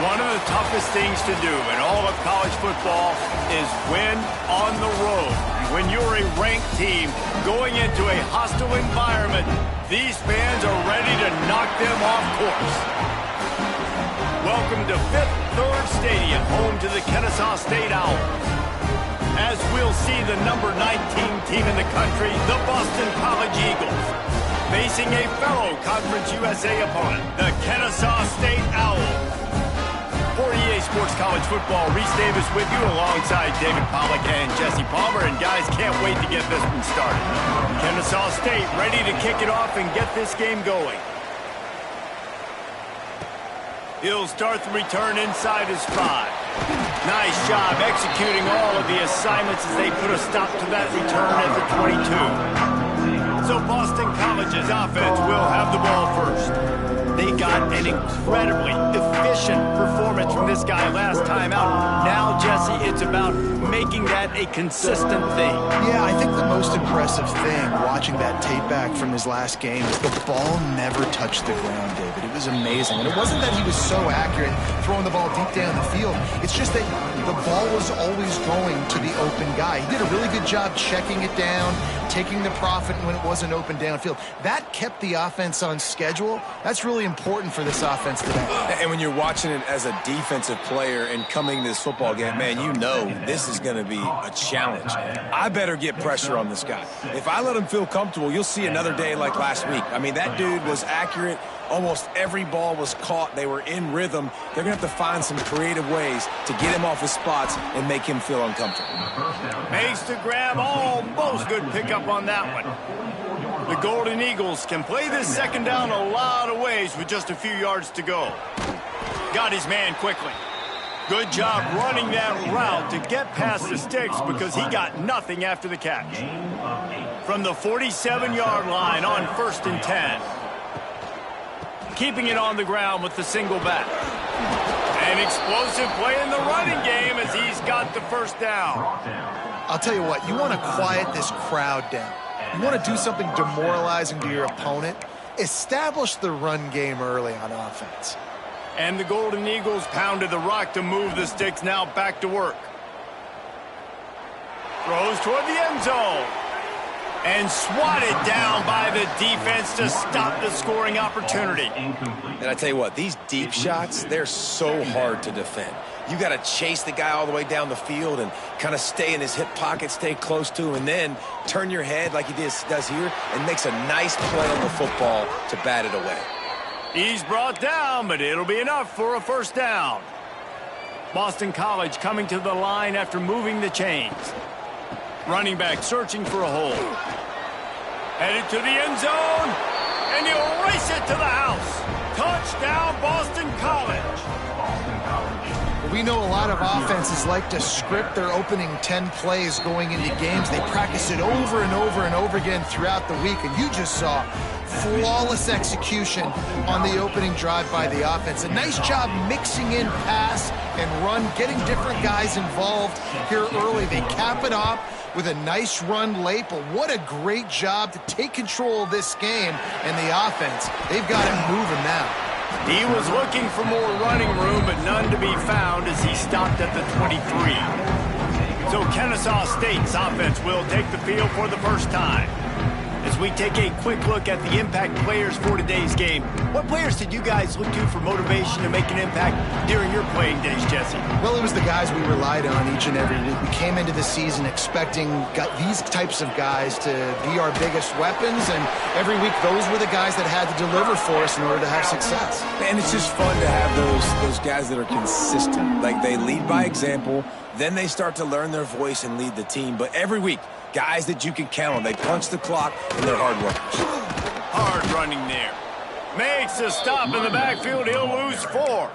One of the toughest things to do in all of college football is win on the road. When you're a ranked team going into a hostile environment, these fans are ready to knock them off course. Welcome to Fifth Third Stadium, home to the Kennesaw State Owls. As we'll see the number 19 team in the country, the Boston College Eagles, facing a fellow Conference USA opponent, the Kennesaw State Owls. For EA Sports College Football, Reese Davis with you alongside David Pollack and Jesse Palmer. And guys, can't wait to get this one started. Kennesaw State ready to kick it off and get this game going. He'll start the return inside his 5. Nice job executing all of the assignments as they put a stop to that return at the 22. So Boston College's offense will have the ball first. They got an incredibly efficient performance from this guy last time out. Now, Jesse, it's about making that a consistent thing. Yeah, I think the most impressive thing watching that tape back from his last game is the ball never touched the ground, David. It was amazing. And it wasn't that he was so accurate throwing the ball deep down the field. It's just that the ball was always going to the open guy. He did a really good job checking it down, taking the profit when it wasn't open downfield. That kept the offense on schedule. That's really important for this offense today. And when you're watching it as a defensive player and coming to this football game, man, you know this is going to be a challenge. I better get pressure on this guy. If I let him feel comfortable, you'll see another day like last week. I mean, that dude was accurate. Almost every ball was caught. They were in rhythm. They're going to have to find some creative ways to get him off his spots and make him feel uncomfortable. Makes the grab, almost good pickup on that one. The Golden Eagles can play this second down a lot of ways with just a few yards to go. Got his man quickly. Good job running that route to get past the sticks because he got nothing after the catch. From the 47-yard line on 1st and 10. Keeping it on the ground with the single back. An explosive play in the running game as he's got the first down. I'll tell you what, you want to quiet this crowd down. You want to do something demoralizing to your opponent. Establish the run game early on offense. And the Golden Eagles pounded the rock to move the sticks, now back to work. Throws toward the end zone. And swatted down by the defense to stop the scoring opportunity. And I tell you what, these deep shots, they're so hard to defend. You got to chase the guy all the way down the field and kind of stay in his hip pocket, stay close to him, and then turn your head like he does here and makes a nice play on the football to bat it away. He's brought down, but it'll be enough for a first down. Boston College coming to the line after moving the chains. Running back searching for a hole. Headed to the end zone, and he'll race it to the house. Touchdown, Boston College. We know a lot of offenses like to script their opening 10 plays going into games. They practice it over and over and over again throughout the week, and you just saw flawless execution on the opening drive by the offense. A nice job mixing in pass and run, getting different guys involved here early. They cap it off with a nice run late, but what a great job to take control of this game and the offense. They've got it moving now. He was looking for more running room, but none to be found as he stopped at the 23. So Kennesaw State's offense will take the field for the first time. As we take a quick look at the impact players for today's game, what players did you guys look to for motivation to make an impact during your playing days, Jesse? Well, it was the guys we relied on each and every week. We came into the season expecting these types of guys to be our biggest weapons, and every week those were the guys that had to deliver for us in order to have success. And it's just fun to have those guys that are consistent. Like, they lead by example, then they start to learn their voice and lead the team. But every week, guys that you can count on. They punch the clock, and they're hard workers. Hard running there. Makes a stop in the backfield. He'll lose 4.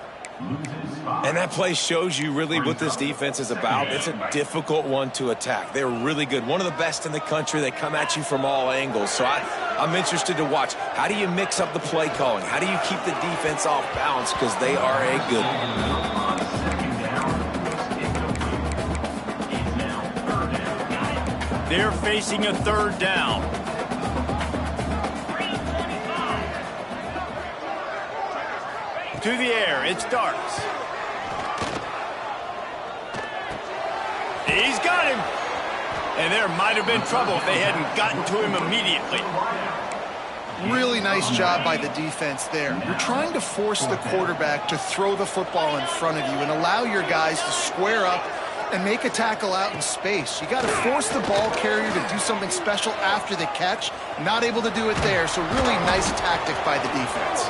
And that play shows you really what this defense is about. It's a difficult one to attack. They're really good. One of the best in the country. They come at you from all angles. So I'm interested to watch. How do you mix up the play calling? How do you keep the defense off balance? Because they are a good one. They're facing a third down. To the air, it starts. And there might have been trouble if they hadn't gotten to him immediately. Really nice job by the defense there. You're trying to force the quarterback to throw the football in front of you and allow your guys to square up and make a tackle out in space. You got to force the ball carrier to do something special after the catch. Not able to do it there, so really nice tactic by the defense.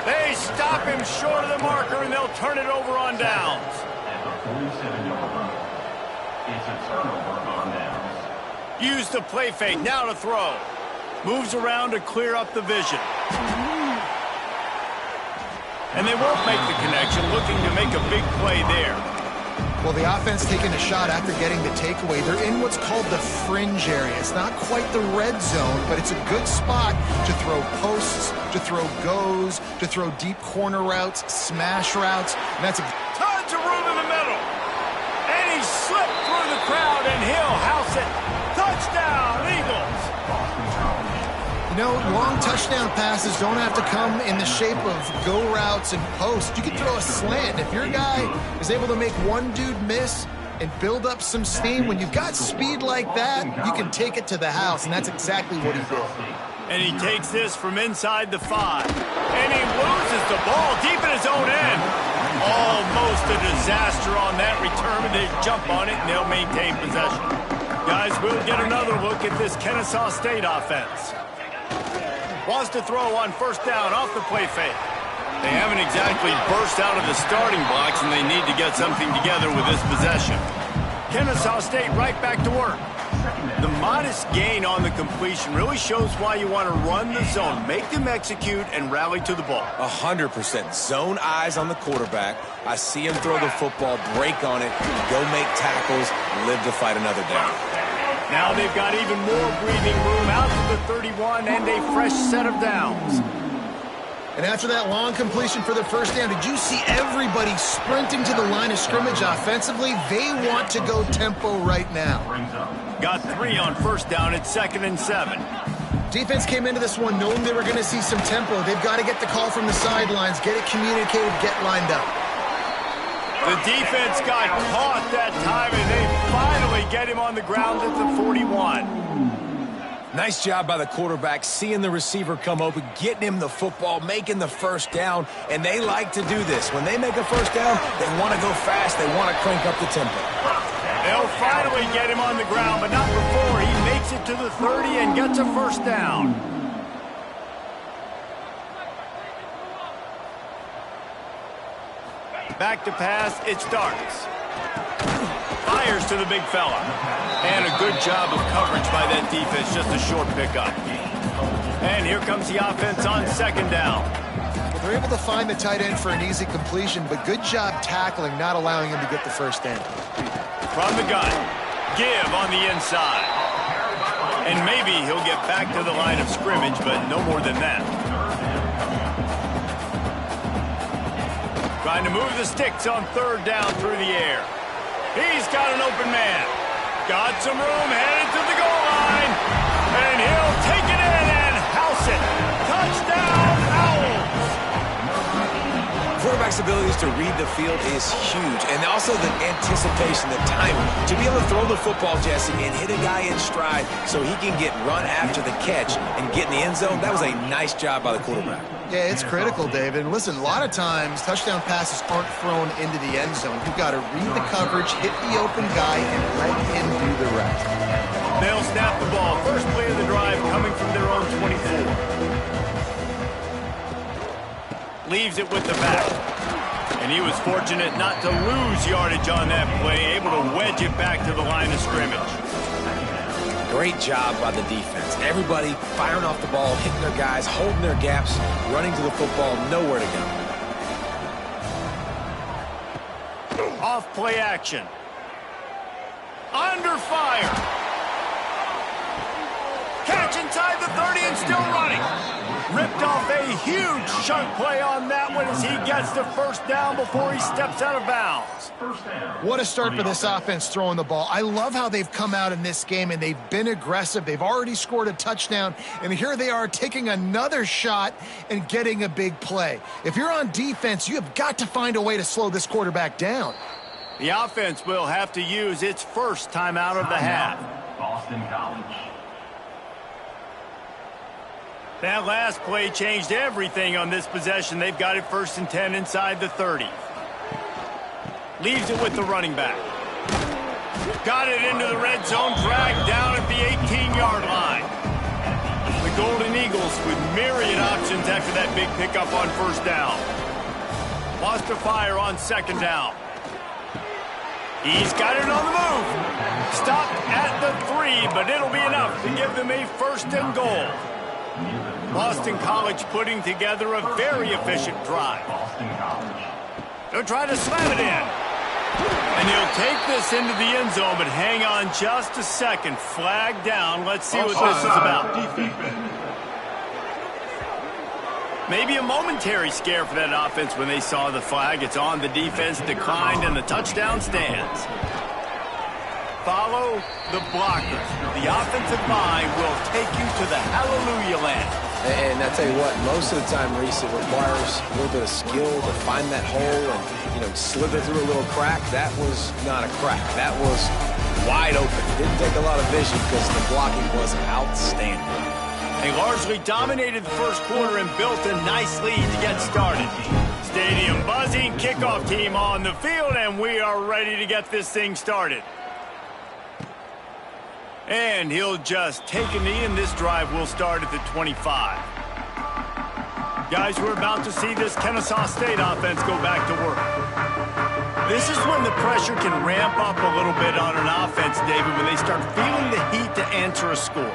They stop him short of the marker, and they'll turn it over on downs. It's a turnover on downs. Use the play fake, now to throw. Moves around to clear up the vision. And they won't make the connection, looking to make a big play there. Well, the offense taking a shot after getting the takeaway. They're in what's called the fringe area. It's not quite the red zone, but it's a good spot to throw posts, to throw goes, to throw deep corner routes, smash routes. And that's a Tons of room in the middle. And he slipped through the crowd, and he'll house it. Touchdown, Eagles. You know, long touchdown passes don't have to come in the shape of go routes and posts. You can throw a slant. If your guy is able to make one dude miss and build up some steam, when you've got speed like that, you can take it to the house, and that's exactly what he did. And he takes this from inside the 5. And he loses the ball deep in his own end. Almost a disaster on that return, but they jump on it, and they'll maintain possession. Guys, we'll get another look at this Kennesaw State offense. Wants to throw on first down off the play fake. They haven't exactly burst out of the starting blocks, and they need to get something together with this possession. Kennesaw State right back to work. The modest gain on the completion really shows why you want to run the zone, make them execute, and rally to the ball. 100%. Zone eyes on the quarterback. I see him throw the football, break on it, go make tackles, live to fight another day. Now they've got even more breathing room out to the 31 and a fresh set of downs. And after that long completion for the first down, did you see everybody sprinting to the line of scrimmage offensively? They want to go tempo right now. Got 3 on first down at 2nd and 7. Defense came into this one knowing they were going to see some tempo. They've got to get the call from the sidelines, get it communicated, get lined up. The defense got caught that time, and they finally get him on the ground at the 41. Nice job by the quarterback, seeing the receiver come open, getting him the football, making the first down, and they like to do this. When they make a first down, they want to go fast, they want to crank up the tempo. They'll finally get him on the ground, but not before he makes it to the 30 and gets a first down. Back to pass, it starts. Fires to the big fella. And a good job of coverage by that defense, just a short pickup. And here comes the offense on 2nd down. Well, they're able to find the tight end for an easy completion, but good job tackling, not allowing him to get the first down. From the gun, give on the inside. And maybe he'll get back to the line of scrimmage, but no more than that. Trying to move the sticks on 3rd down through the air. He's got an open man. Got some room, headed to the goal line. And he'll take it in and house it. Touchdown, Owls. Quarterback's abilities to read the field is huge, and also the anticipation, the timing. To be able to throw the football, Jesse, and hit a guy in stride so he can get run after the catch and get in the end zone, that was a nice job by the quarterback. Yeah, it's critical, David. And listen, a lot of times touchdown passes aren't thrown into the end zone. You've got to read the coverage, hit the open guy, and let him do the rest. They'll snap the ball. First play of the drive coming from their own 24. Leaves it with the back. And he was fortunate not to lose yardage on that play, able to wedge it back to the line of scrimmage. Great job by the defense. Everybody firing off the ball, hitting their guys, holding their gaps, running to the football, nowhere to go. Off play action. Under fire. Catch inside the 30 and still running. Ripped off a huge chunk play on that one as he gets the first down before he steps out of bounds. What a start for this offense throwing the ball. I love how they've come out in this game, and they've been aggressive. They've already scored a touchdown, and here they are taking another shot and getting a big play. If you're on defense, you have got to find a way to slow this quarterback down. The offense will have to use its first timeout of the half. Boston College. That last play changed everything on this possession. They've got it 1st and 10 inside the 30. Leaves it with the running back. Got it into the red zone, dragged down at the 18-yard line. The Golden Eagles with myriad options after that big pickup on 1st down. Lost to fire on 2nd down. He's got it on the move. Stopped at the 3, but it'll be enough to give them a 1st and goal. Boston College putting together a very efficient drive. Boston College. They'll try to slam it in. And he'll take this into the end zone, but hang on just a second. Flag down. Let's see what this is about. Maybe a momentary scare for that offense when they saw the flag. It's on, the defense declined, and the touchdown stands. Follow the blockers. The offensive line will take you to the hallelujah land. And I tell you what, most of the time, Reese, it requires a little bit of skill to find that hole and, slither through a little crack. That was not a crack. That was wide open. Didn't take a lot of vision because the blocking was outstanding. They largely dominated the 1st quarter and built a nice lead to get started. Stadium buzzing, kickoff team on the field, and we are ready to get this thing started. And he'll just take a knee, and this drive will start at the 25. Guys, we're about to see this Kennesaw State offense go back to work. This is when the pressure can ramp up a little bit on an offense, David, when they start feeling the heat to answer a score.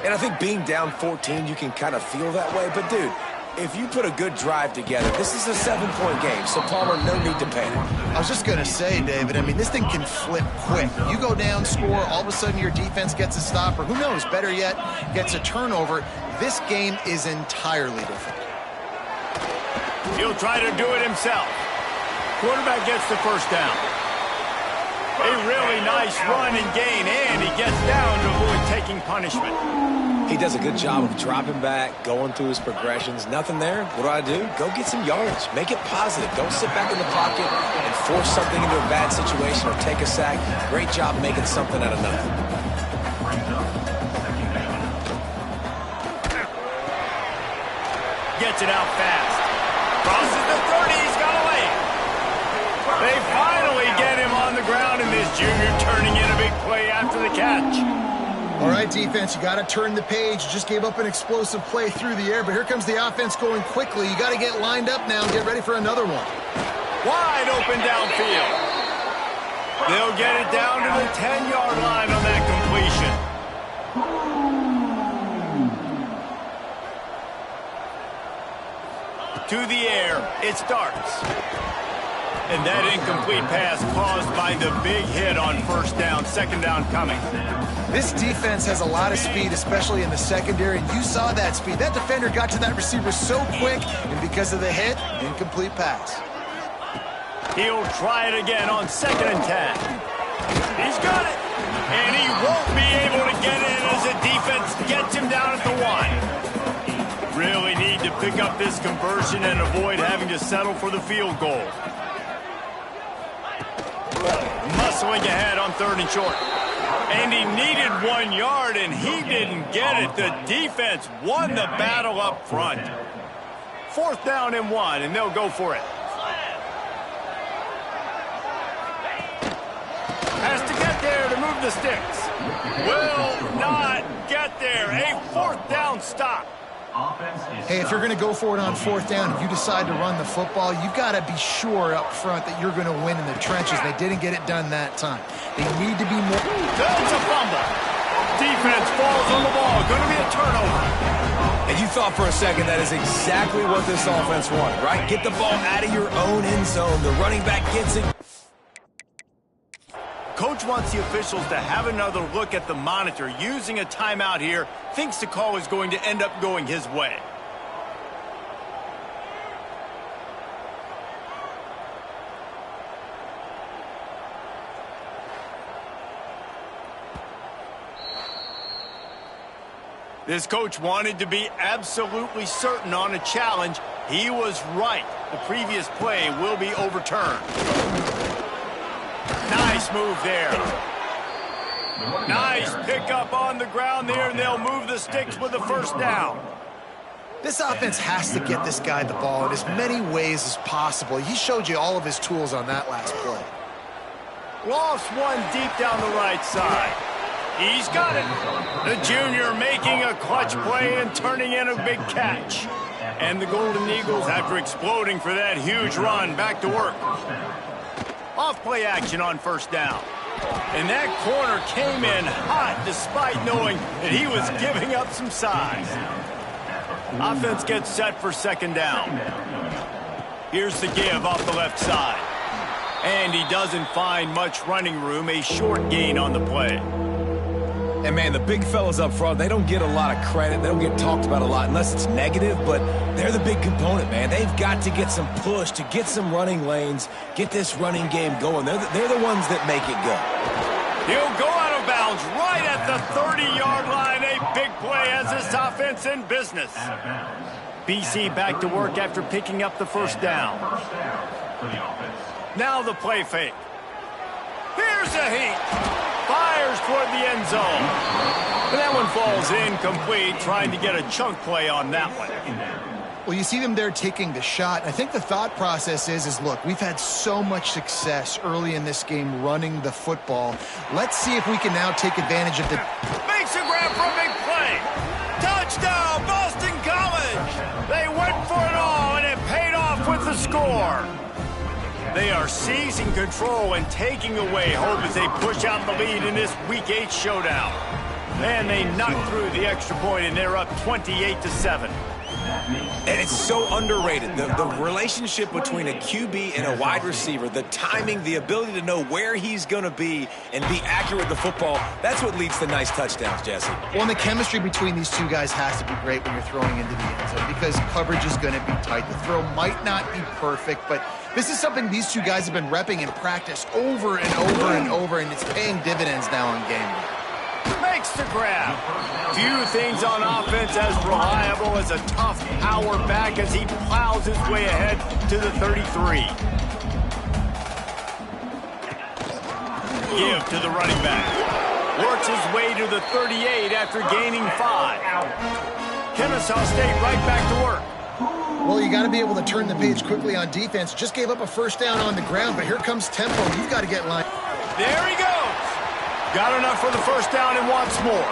And I think being down 14, you can kind of feel that way. But, dude, if you put a good drive together, this is a 7-point game, so Palmer, no need to panic. I was just going to say, David, this thing can flip quick. You go down, score, all of a sudden your defense gets a stop, or who knows, better yet, gets a turnover. This game is entirely different. He'll try to do it himself. Quarterback gets the 1st down. A really nice run and gain, and he gets down to avoid taking punishment. He does a good job of dropping back, going through his progressions. Nothing there. What do? Go get some yards. Make it positive. Don't sit back in the pocket and force something into a bad situation or take a sack. Great job making something out of nothing. Gets it out fast. Crosses the 30. He's got away. They finally get him on the ground, and this junior turning in a big play after the catch. All right, defense, you got to turn the page. You just gave up an explosive play through the air, but here comes the offense going quickly. You got to get lined up now and get ready for another one. Wide open downfield. They'll get it down to the 10-yard line on that completion. To the air, it starts. And that incomplete pass caused by the big hit on 1st down, 2nd down coming. This defense has a lot of speed, especially in the secondary, and you saw that speed. That defender got to that receiver so quick, and because of the hit, incomplete pass. He'll try it again on 2nd and 10. He's got it, and he won't be able to get in as the defense gets him down at the 1. Really need to pick up this conversion and avoid having to settle for the field goal. Muscling ahead on 3rd and short. And he needed 1 yard, and he didn't get it. The defense won the battle up front. 4th down and 1, and they'll go for it. Has to get there to move the sticks. Will not get there. A 4th down stop. Hey, if you're going to go for it on 4th down, if you decide to run the football, you've got to be sure up front that you're going to win in the trenches. They didn't get it done that time. They need to be more... There's a fumble. Defense falls on the ball. Going to be a turnover. And you thought for a second that is exactly what this offense wanted, right? Get the ball out of your own end zone. The running back gets it. Coach wants the officials to have another look at the monitor. Using a timeout here, thinks the call is going to end up going his way. This coach wanted to be absolutely certain on a challenge. He was right. The previous play will be overturned. Nice move there. Nice pickup on the ground there, and they'll move the sticks with the first down. This offense has to get this guy the ball in as many ways as possible. He showed you all of his tools on that last play. Lost one deep down the right side. He's got it. The junior making a clutch play and turning in a big catch. And the Golden Eagles, after exploding for that huge run, back to work. Off play action on first down. And that corner came in hot despite knowing that he was giving up some size. Offense gets set for second down. Here's the give off the left side. And he doesn't find much running room, a short gain on the play. And, man, the big fellas up front, they don't get a lot of credit. They don't get talked about a lot unless it's negative, but they're the big component, man. They've got to get some push, to get some running lanes, get this running game going. They're the ones that make it go. He'll go out of bounds right at the 30-yard line. A big play as this offense in business. BC back to work after picking up the first down. Now the play fake. Here's a heat. Fires toward the end zone. And that one falls incomplete, trying to get a chunk play on that one. Well, you see them there taking the shot. I think the thought process is look, we've had so much success early in this game running the football. Let's see if we can now take advantage of the... Makes a grab for a big play. Touchdown, Boston College. They went for it all, and it paid off with the score. They are seizing control and taking away hope as they push out the lead in this Week 8 showdown. And they knock through the extra point, and they're up 28-7. And it's so underrated. The relationship between a QB and a wide receiver, the timing, the ability to know where he's going to be and be accurate with the football, that's what leads to nice touchdowns, Jesse. Well, and the chemistry between these two guys has to be great when you're throwing into the end zone because coverage is going to be tight. The throw might not be perfect, but this is something these two guys have been repping in practice over and over and over, and it's paying dividends now on game day. Makes the grab. Few things on offense as reliable as a tough power back as he plows his way ahead to the 33. Give to the running back. Works his way to the 38 after gaining 5. Kennesaw State right back to work. Well, you got to be able to turn the page quickly on defense. Just gave up a first down on the ground, but here comes tempo. You've got to get line. There he goes. Got enough for the first down and wants more.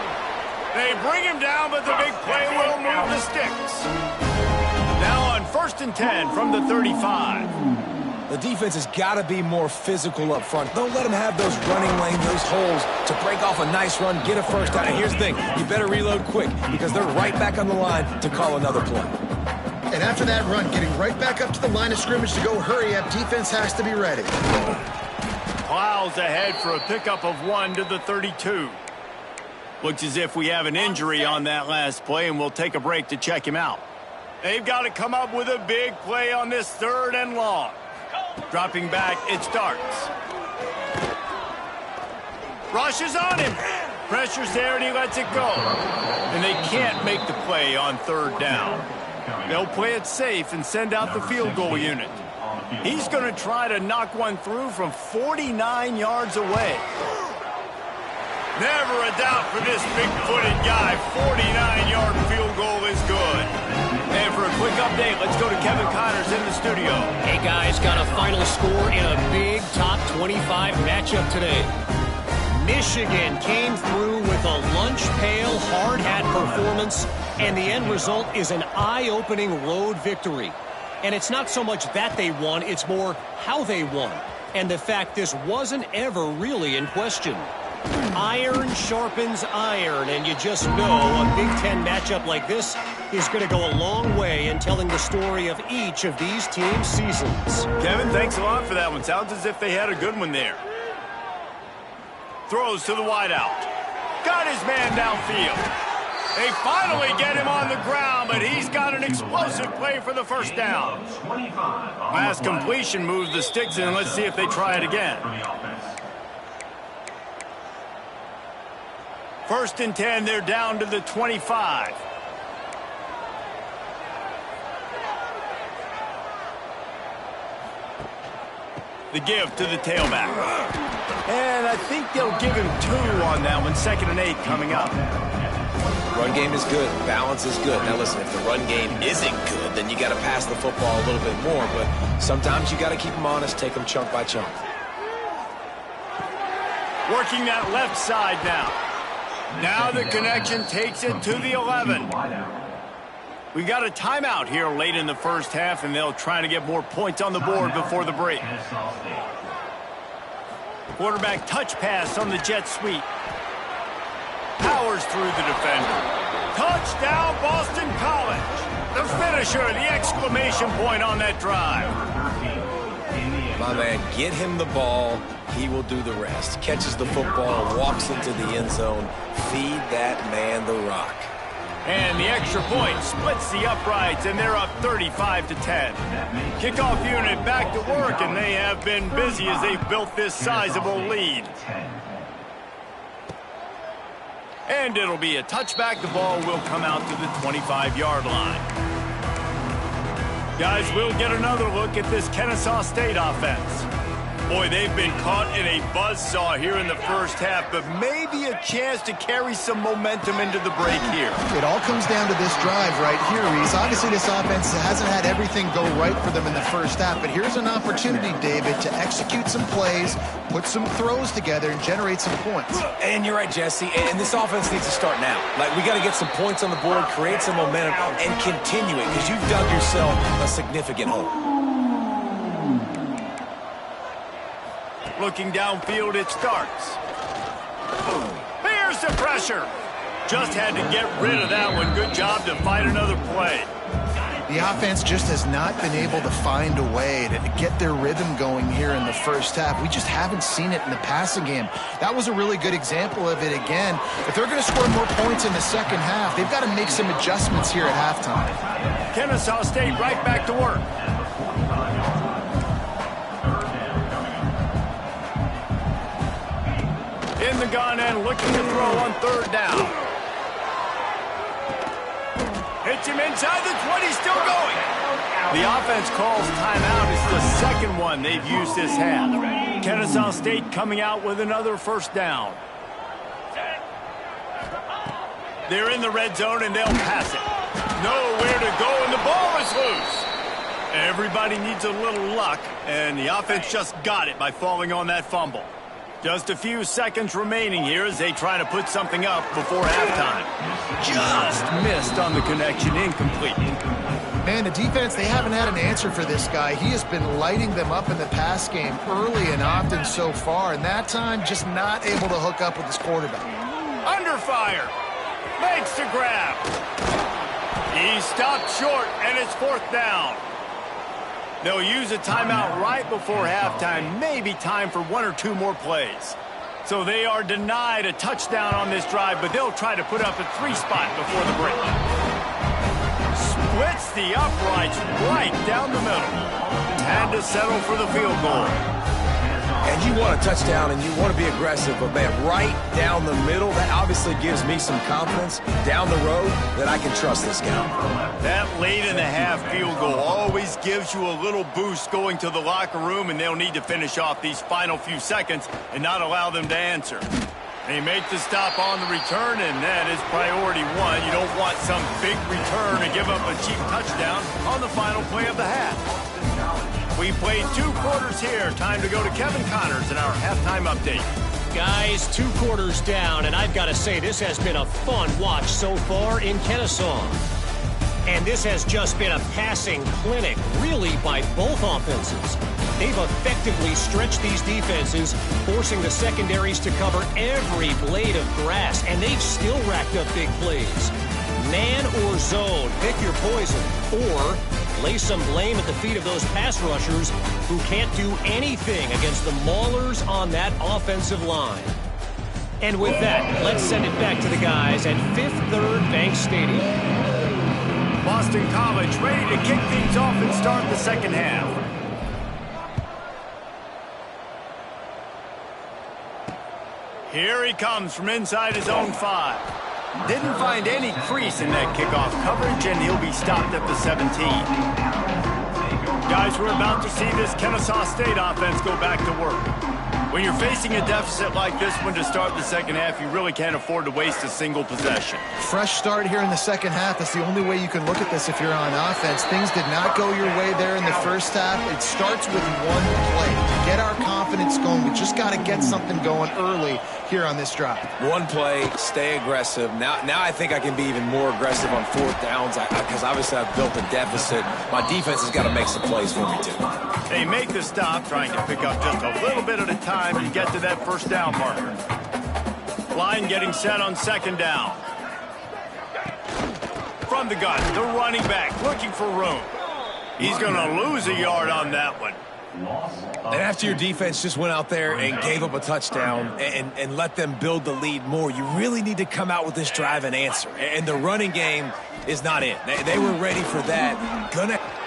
They bring him down, but the big play will move the sticks. Now on 1st and 10 from the 35. The defense has got to be more physical up front. Don't let them have those running lanes, those holes to break off a nice run, get a first down. And here's the thing, you better reload quick because they're right back on the line to call another play. And after that run, getting right back up to the line of scrimmage to go hurry up, defense has to be ready. Plows ahead for a pickup of 1 to the 32. Looks as if we have an injury on that last play, and we'll take a break to check him out. They've got to come up with a big play on this 3rd and long. Dropping back, it starts. Rushes on him. Pressure's there, and he lets it go. And they can't make the play on 3rd down. They'll play it safe and send out the field goal unit. He's going to try to knock one through from 49 yards away. Never a doubt for this big-footed guy. 49-yard field goal is good. And for a quick update, let's go to Kevin Connors in the studio. Hey, guys, got a final score in a big top 25 matchup today. Michigan came through with a lunch pail, hard hat performance, and the end result is an eye-opening road victory. And it's not so much that they won, it's more how they won. And the fact this wasn't ever really in question. Iron sharpens iron, and you just know a Big Ten matchup like this is going to go a long way in telling the story of each of these teams' seasons. Kevin, thanks a lot for that one. Sounds as if they had a good one there. Throws to the wideout. Got his man downfield. They finally get him on the ground, but he's got an explosive play for the first down. Last completion moves the sticks in. Let's see if they try it again. 1st and 10, they're down to the 25. The give to the tailback. And I think they'll give him 2 on that one. 2nd and 8 coming up. Run game is good. Balance is good. Now listen, if the run game isn't good, then you got to pass the football a little bit more. But sometimes you got to keep them honest, take them chunk by chunk. Working that left side now. Now the connection takes it to the 11. We got a timeout here late in the first half, and they'll try to get more points on the board before the break. Quarterback touch pass on the jet sweep. Powers through the defender. Touchdown, Boston College. The finisher, the exclamation point on that drive. My man, get him the ball. He will do the rest. Catches the football, walks into the end zone. Feed that man the rock. And the extra point splits the uprights, and they're up 35-10. Kickoff unit back to work, and they have been busy as they've built this sizable lead. And it'll be a touchback. The ball will come out to the 25-yard line. Guys, we'll get another look at this Kennesaw State offense. Boy, they've been caught in a buzzsaw here in the first half, but maybe a chance to carry some momentum into the break here. It all comes down to this drive right here, Reese. Obviously, this offense hasn't had everything go right for them in the first half, but here's an opportunity, David, to execute some plays, put some throws together, and generate some points. And you're right, Jesse, and this offense needs to start now. Like, we got to get some points on the board, create some momentum, and continue it, because you've dug yourself a significant hole. Looking downfield, it starts. Here's the pressure. Just had to get rid of that one. Good job to fight another play. The offense just has not been able to find a way to get their rhythm going here in the first half. We just haven't seen it in the passing game. That was a really good example of it again. If they're going to score more points in the second half, they've got to make some adjustments here at halftime. Kennesaw State right back to work. In the gun and looking to throw on 3rd down. Hits him inside the 20, still going. The offense calls timeout. It's the second one they've used this half. Kennesaw State coming out with another 1st down. They're in the red zone and they'll pass it. Nowhere to go and the ball is loose. Everybody needs a little luck, and the offense just got it by falling on that fumble. Just a few seconds remaining here as they try to put something up before halftime. Just missed on the connection, incomplete. Man, the defense, they haven't had an answer for this guy. He has been lighting them up in the pass game early and often so far, and that time just not able to hook up with his quarterback. Under fire. Makes the grab. He stopped short, and it's 4th down. They'll use a timeout right before halftime. Maybe time for 1 or 2 more plays. So they are denied a touchdown on this drive, but they'll try to put up a 3 spot before the break. Splits the uprights right down the middle. Had to settle for the field goal. And you want a touchdown and you want to be aggressive, but man, right down the middle, that obviously gives me some confidence down the road that I can trust this guy. That late in the half field goal always gives you a little boost going to the locker room, and they'll need to finish off these final few seconds and not allow them to answer. They make the stop on the return, and that is priority 1. You don't want some big return to give up a cheap touchdown on the final play of the half. We played 2 quarters here. Time to go to Kevin Connors in our halftime update. Guys, 2 quarters down, and I've got to say this has been a fun watch so far in Kennesaw. And this has just been a passing clinic, really, by both offenses. They've effectively stretched these defenses, forcing the secondaries to cover every blade of grass, and they've still racked up big plays. Man or zone, pick your poison, or lay some blame at the feet of those pass rushers who can't do anything against the maulers on that offensive line. And with that, let's send it back to the guys at Fifth Third Bank Stadium. Boston College ready to kick things off and start the second half. Here he comes from inside his own 5. Didn't find any crease in that kickoff coverage, and he'll be stopped at the 17. Guys, we're about to see this Kennesaw State offense go back to work. When you're facing a deficit like this one to start the second half, you really can't afford to waste a single possession. Fresh start here in the second half. That's the only way you can look at this if you're on offense. Things did not go your way there in the first half. It starts with one play. To get our confidence going, we just got to get something going early here on this drive. One play, stay aggressive. Now I think I can be even more aggressive on fourth downs because obviously I've built a deficit. My defense has got to make some plays for me, too. They make the stop, trying to pick up just a little bit at a time to get to that first down marker. Line getting set on second down. From the gun, the running back looking for room. He's going to lose a yard on that one. And after your defense just went out there and gave up a touchdown and let them build the lead more, you really need to come out with this drive and answer. And the running game is not in. They were ready for that.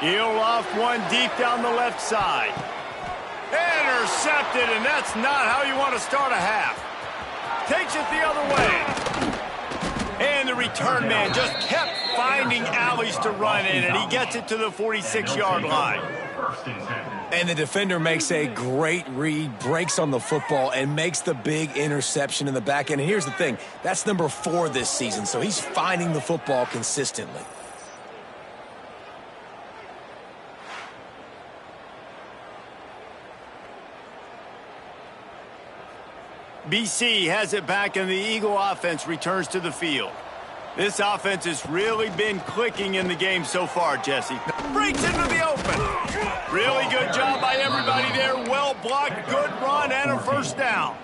He'll off one deep down the left side. Intercepted, and that's not how you want to start a half. Takes it the other way. And the return man just kept finding alleys to run in, and he gets it to the 46-yard line. And the defender makes a great read, breaks on the football, and makes the big interception in the back end. And here's the thing, that's number 4 this season, so he's finding the football consistently. BC has it back, and the Eagle offense returns to the field. This offense has really been clicking in the game so far, Jesse. Breaks into the open. Really good job by everybody there. Well blocked, good run, and a first down.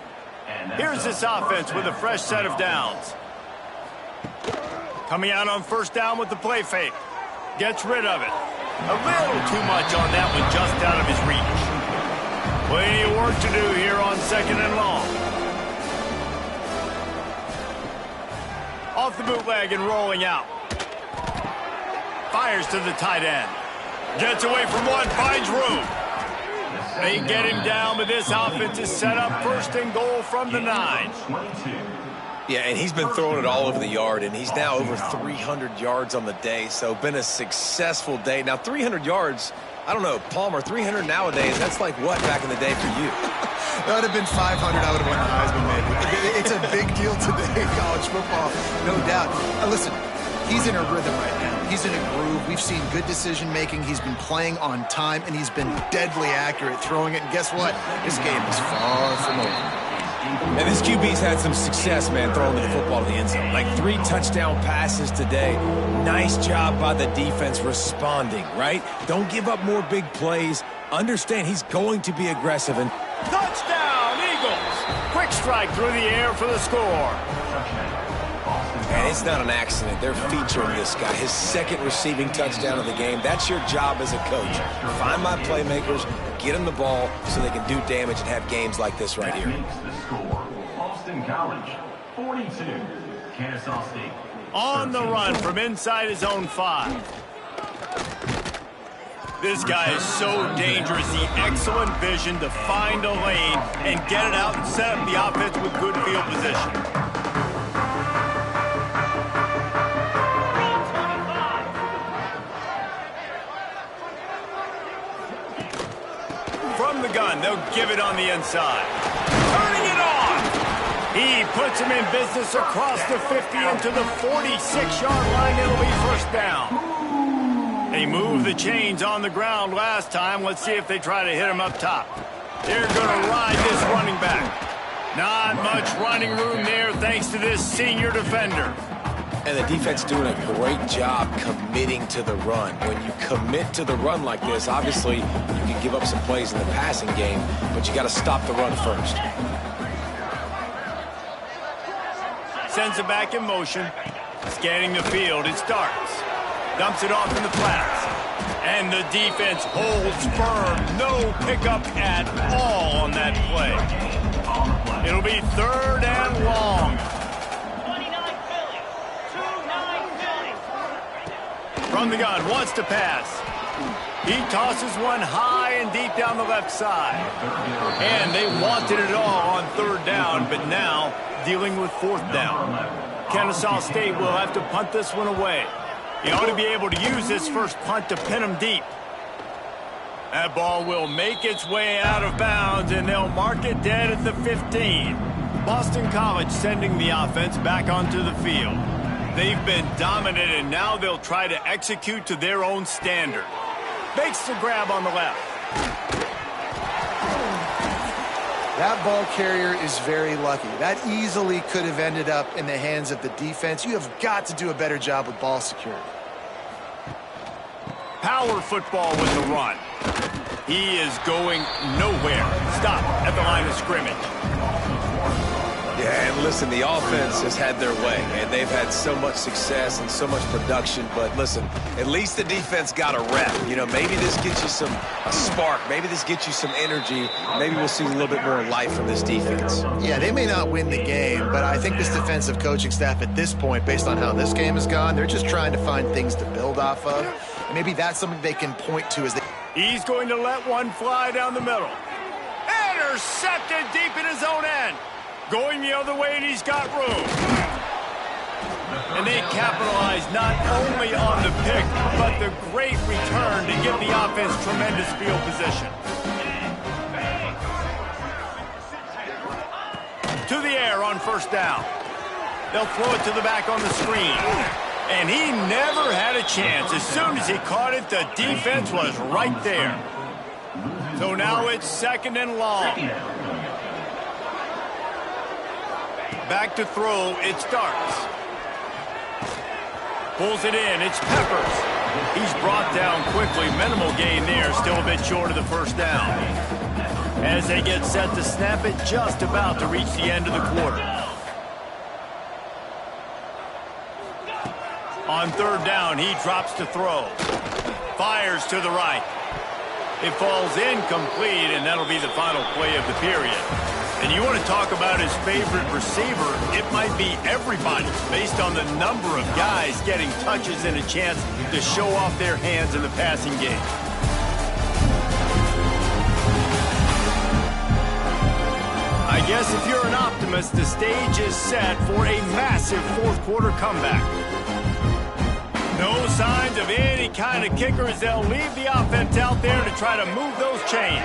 Here's this offense with a fresh set of downs. Coming out on first down with the play fake. Gets rid of it. A little too much on that one, just out of his reach. Plenty of work to do here on second and long. Off the bootleg and rolling out. Fires to the tight end. Gets away from one, finds room. They get him down, but this offense is set up first and goal from the 9. Yeah, and he's been throwing it all over the yard, and he's now over 300 yards on the day, so been a successful day. Now, 300 yards, I don't know, Palmer, 300 nowadays, that's like what back in the day for you? That would have been 500. I would have won the Heisman, man. It's a big deal today in college football, no doubt. Listen, he's in a rhythm right now. He's in a groove. We've seen good decision-making. He's been playing on time, and he's been deadly accurate throwing it. And guess what? This game is far from over. And this QB's had some success, man, throwing the football to the end zone. Like 3 touchdown passes today. Nice job by the defense responding, right? Don't give up more big plays. Understand he's going to be aggressive. And touchdown, Eagles! Quick strike through the air for the score. And it's not an accident. They're featuring this guy. His second receiving touchdown of the game. That's your job as a coach. Find my playmakers, get them the ball so they can do damage and have games like this right here. Boston College, 42, Kennesaw State. On the run from inside his own 5. This guy is so dangerous. The excellent vision to find a lane and get it out and set up the offense with good field position. From the gun, they'll give it on the inside. Turning it on! He puts him in business across the 50 into the 46-yard line. It'll be first down. They moved the chains on the ground last time. Let's see if they try to hit him up top. They're going to ride this running back. Not much running room there thanks to this senior defender. And the defense doing a great job committing to the run. When you commit to the run like this, obviously you can give up some plays in the passing game, but you got to stop the run first. Sends it back in motion. Scanning the field, it starts. Dumps it off in the flats. And the defense holds firm. No pickup at all on that play. It'll be third and long. From the gun, wants to pass. He tosses one high and deep down the left side. And they wanted it all on third down, but now dealing with fourth down. Kennesaw State will have to punt this one away. He ought to be able to use this first punt to pin him deep. That ball will make its way out of bounds, and they'll mark it dead at the 15. Boston College sending the offense back onto the field. They've been dominant, and now they'll try to execute to their own standard. Makes the grab on the left. That ball carrier is very lucky. That easily could have ended up in the hands of the defense. You have got to do a better job with ball security. Power football with the run. He is going nowhere. Stop at the line of scrimmage. Yeah, and listen, the offense has had their way, and they've had so much success and so much production. But listen, at least the defense got a rep. You know, maybe this gets you a spark. Maybe this gets you some energy. Maybe we'll see a little bit more life from this defense. Yeah, they may not win the game, but I think this defensive coaching staff at this point, based on how this game has gone, they're just trying to find things to build off of. Maybe that's something they can point to as they... He's going to let one fly down the middle. Intercepted deep in his own end. Going the other way, and he's got room. And they capitalize not only on the pick, but the great return to give the offense tremendous field position. To the air on first down. They'll throw it to the back on the screen. And he never had a chance. As soon as he caught it, the defense was right there. So now it's second and long. Back to throw, it starts. Pulls it in, it's Peppers. He's brought down quickly, minimal gain there, still a bit short of the first down. As they get set to snap it, just about to reach the end of the quarter. On third down, he drops to throw. Fires to the right. It falls incomplete, and that'll be the final play of the period. And you want to talk about his favorite receiver, it might be everybody based on the number of guys getting touches and a chance to show off their hands in the passing game. I guess if you're an optimist, the stage is set for a massive fourth quarter comeback. No signs of any kind of kickers. They'll leave the offense out there to try to move those chains.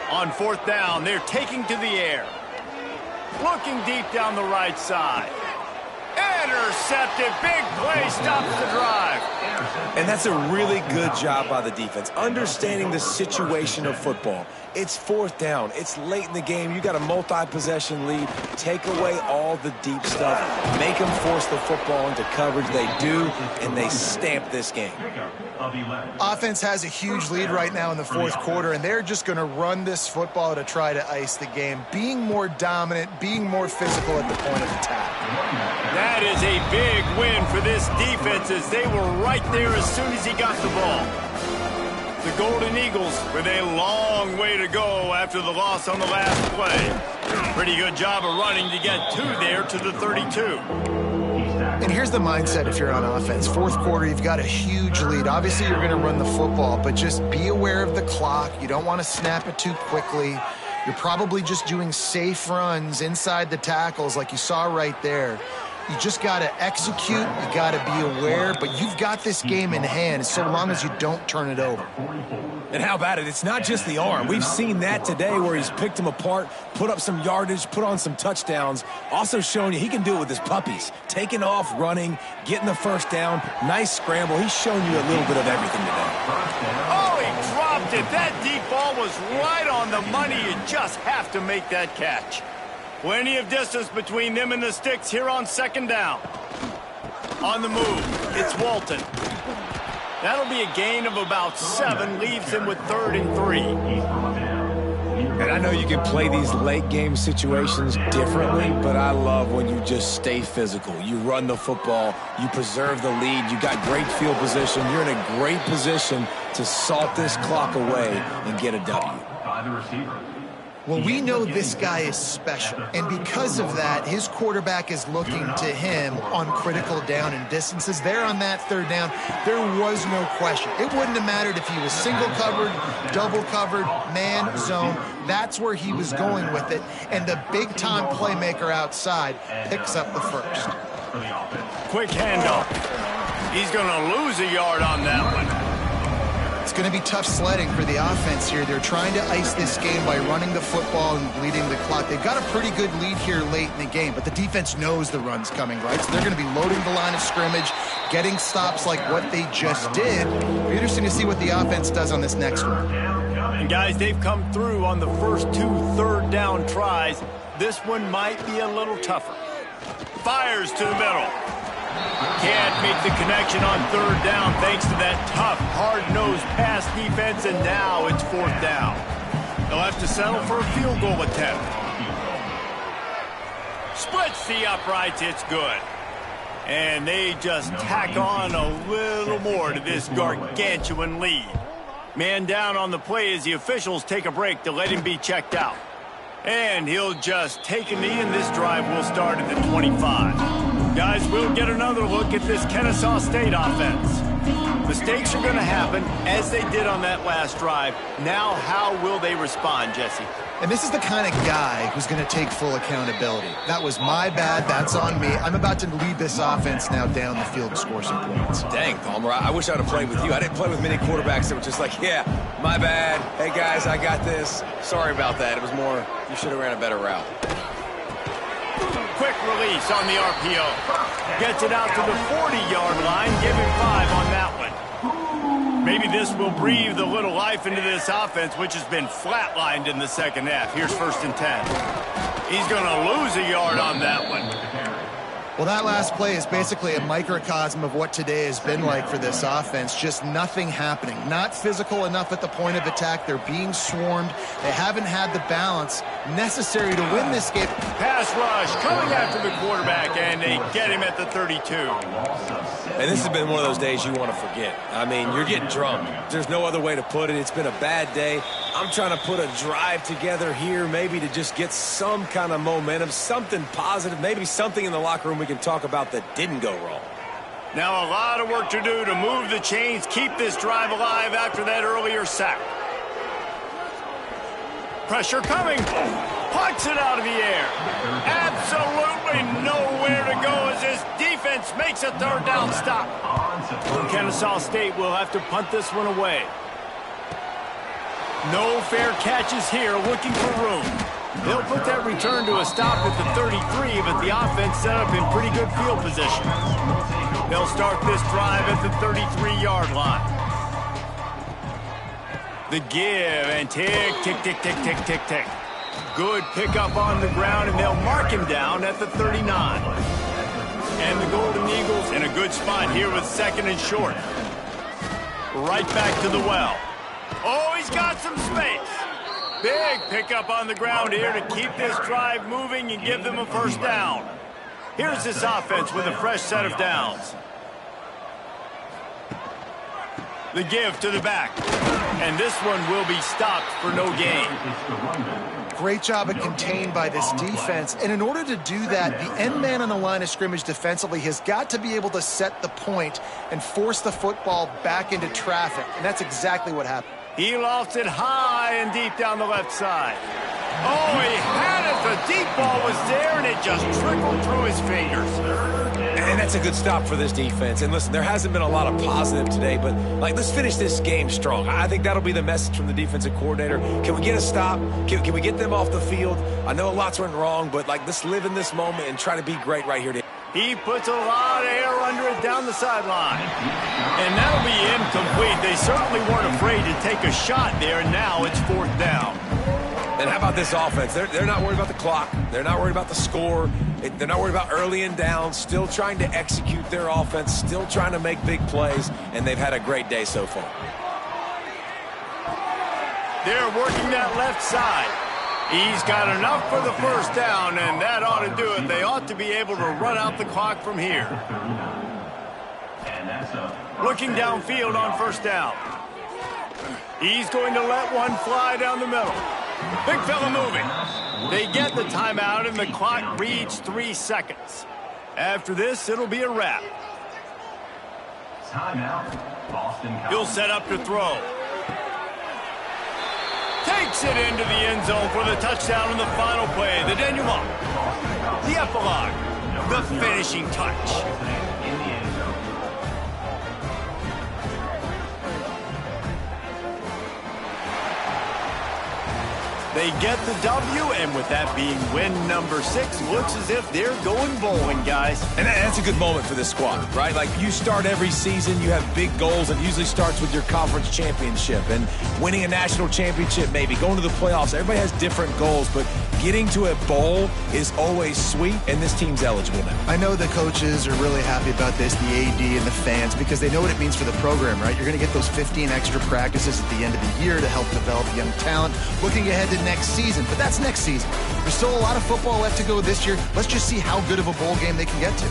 On fourth down, they're taking to the air. Looking deep down the right side. Intercepted. Big play. Stops the drive. And that's a really good job by the defense, understanding the situation of football. It's fourth down. It's late in the game. You got a multi-possession lead. Take away all the deep stuff. Make them force the football into coverage. They do, and they stamp this game. Offense has a huge lead right now in the fourth quarter, and they're just going to run this football to try to ice the game, being more dominant, being more physical at the point of attack. That is a big win for this defense as they were right there as soon as he got the ball. The Golden Eagles with a long way to go after the loss on the last play. Pretty good job of running to get there to the 32. And here's the mindset if you're on offense. Fourth quarter, you've got a huge lead. Obviously, you're going to run the football, but just be aware of the clock. You don't want to snap it too quickly. You're probably just doing safe runs inside the tackles like you saw right there. You just got to execute. You got to be aware, but you've got this game in hand so long as you don't turn it over. And how about it? It's not just the arm. We've seen that today where he's picked them apart, put up some yardage, put on some touchdowns. Also showing you he can do it with his puppies. Taking off, running, getting the first down. Nice scramble. He's shown you a little bit of everything today. Oh, he dropped it. That deep ball was right on the money. You just have to make that catch. Plenty of distance between them and the sticks here on second down. On the move, it's Walton. That'll be a gain of about 7, leaves him with 3rd and 3. And I know you can play these late game situations differently, but I love when you just stay physical. You run the football, you preserve the lead, you got great field position, you're in a great position to salt this clock away and get a W. By the receiver. Well, we know this guy is special, and because of that, his quarterback is looking to him on critical down and distances. There on that third down, there was no question. It wouldn't have mattered if he was single covered, double covered, man, zone. That's where he was going with it, and the big-time playmaker outside picks up the first. Quick handoff. He's going to lose a yard on that one. It's going to be tough sledding for the offense here. They're trying to ice this game by running the football and bleeding the clock. They've got a pretty good lead here late in the game, but the defense knows the run's coming, right? So they're going to be loading the line of scrimmage, getting stops like what they just did. It'll be interesting to see what the offense does on this next one. And guys, they've come through on the first 2 third-down tries. This one might be a little tougher. Fires to the middle. Can't make the connection on third down thanks to that tough, hard-nosed pass defense, and now it's fourth down. They'll have to settle for a field goal attempt. Splits the uprights, it's good. And they just tack on a little more to this gargantuan lead. Man down on the play as the officials take a break to let him be checked out. And he'll just take a knee, and this drive will start at the 25. Guys, we'll get another look at this Kennesaw State offense. Mistakes are going to happen, as they did on that last drive. Now, how will they respond, Jesse? And this is the kind of guy who's going to take full accountability. That was my bad. That's on me. I'm about to lead this offense now down the field and score some points. Dang, Palmer, I wish I would have played with you. I didn't play with many quarterbacks that were just like, yeah, my bad. Hey, guys, I got this. Sorry about that. It was more, you should have ran a better route. Quick release on the RPO. Gets it out to the 40-yard line. Give him 5 on that one. Maybe this will breathe a little life into this offense, which has been flatlined in the second half. Here's 1st and 10. He's going to lose a yard on that one. Well, that last play is basically a microcosm of what today has been like for this offense. Just nothing happening. Not physical enough at the point of attack. They're being swarmed. They haven't had the balance necessary to win this game. Pass rush coming after the quarterback, and they get him at the 32. And this has been one of those days you want to forget. I mean, you're getting drummed. There's no other way to put it. It's been a bad day. I'm trying to put a drive together here, maybe to just get some kind of momentum, something positive, maybe something in the locker room we can talk about that didn't go wrong. Now a lot of work to do to move the chains, keep this drive alive after that earlier sack. Pressure coming. Pucks it out of the air. Absolutely nowhere to go as this defense makes a third down stop. Kennesaw State will have to punt this one away. No fair catches here, looking for room. They'll put that return to a stop at the 33, but the offense set up in pretty good field position. They'll start this drive at the 33-yard line. The give, and tick, tick, tick, tick, tick, tick, tick. Good pickup on the ground, and they'll mark him down at the 39. And the Golden Eagles in a good spot here with 2nd and short. Right back to the well. Oh, he's got some space. Big pickup on the ground here to keep this drive moving and give them a 1st down. Here's this offense with a fresh set of downs. The give to the back. And this one will be stopped for no gain. Great job of contained by this defense. And in order to do that, the end man on the line of scrimmage defensively has got to be able to set the point and force the football back into traffic. And that's exactly what happened. He lofts it high and deep down the left side. Oh, he had it. The deep ball was there, and it just trickled through his fingers. And that's a good stop for this defense. And listen, there hasn't been a lot of positive today, but let's finish this game strong. I think that'll be the message from the defensive coordinator. Can we get a stop? Can we get them off the field? I know lots went wrong, but let's live in this moment and try to be great right here. He puts a lot of air under it down the sideline. And that'll be incomplete. They certainly weren't afraid to take a shot there, and now it's 4th down. And how about this offense? They're not worried about the clock. They're not worried about the score. They're not worried about early and down. Still trying to execute their offense. Still trying to make big plays. And they've had a great day so far. They're working that left side. He's got enough for the 1st down, and that ought to do it. They ought to be able to run out the clock from here. Looking downfield on 1st down. He's going to let one fly down the middle. Big fella moving. They get the timeout, and the clock reads 3 seconds. After this, it'll be a wrap. He'll set up to throw. Takes it into the end zone for the touchdown in the final play. The denouement. The epilogue. The finishing touch. They get the W, and with that being win number 6, looks as if they're going bowling, guys. And that's a good moment for this squad, right? Like, you start every season, you have big goals, and it usually starts with your conference championship and winning a national championship, maybe going to the playoffs. Everybody has different goals, but getting to a bowl is always sweet, and this team's eligible now. I know the coaches are really happy about this, the AD and the fans, because they know what it means for the program, right? You're going to get those 15 extra practices at the end of the year to help develop young talent, looking ahead to next season. But that's next season. There's still a lot of football left to go this year. Let's just see how good of a bowl game they can get to.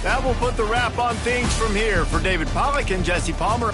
That will put the wrap on things from here. For David Pollack and Jesse Palmer.